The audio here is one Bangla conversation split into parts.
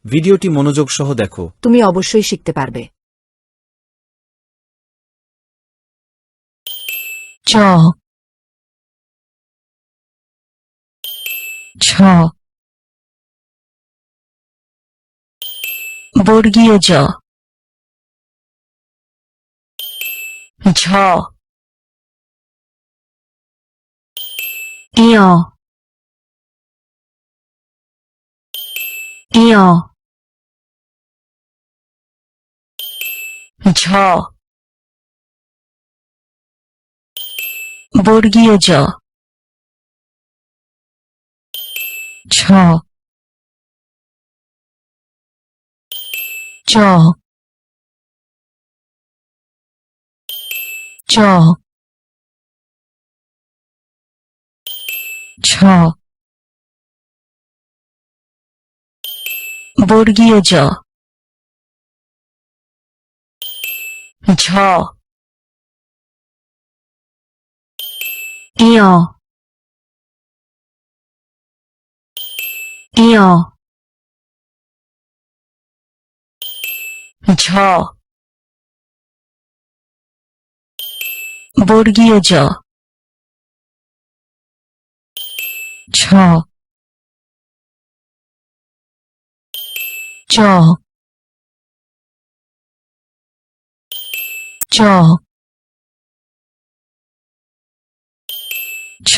ভিডিওটি মনোযোগ সহ দেখো। তুমি অবশ্যই শিখতে পারবে। চ ছ বর্গীয় জ ঝ ইয় ইয় ঝ বর্গীয় জ ছ চ চ ছ বর্গীয় জ ঝ ইয় ইয় ঝ বর্গীয় জ ছ চ চ ছ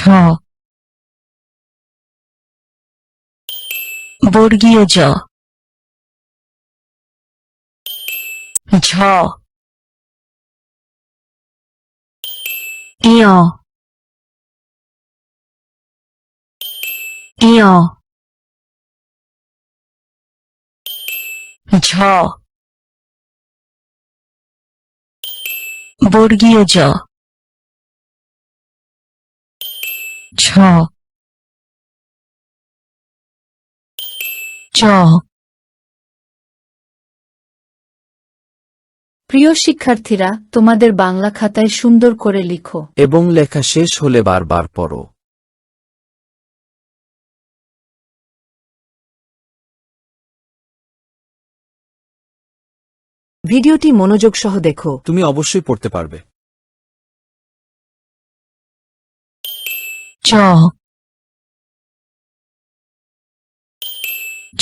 বর্গীয় জ ঝ ইয় ইয় ঝ বর্গীয় জ ছ চ প্রিয় শিক্ষার্থীরা, তোমাদের বাংলা খাতায় সুন্দর করে লিখো। এবং লেখা শেষ হলে বারবার পড়ো। ভিডিওটি মনোযোগ সহ দেখো। তুমি অবশ্যই পড়তে পারবে। চ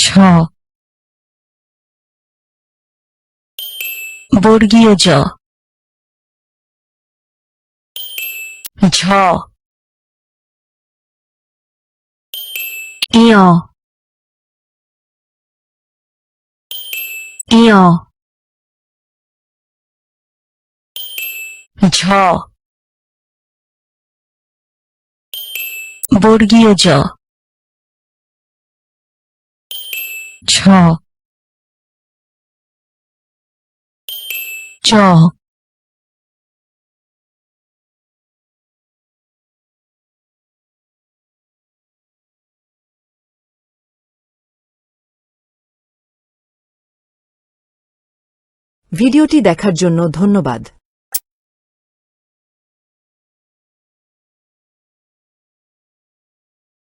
ছ বর্গীয় জ ঝ ইয় ইয় ঝ বর্গীয় জ ছ চ ভিডিওটি দেখার জন্য ধন্যবাদ।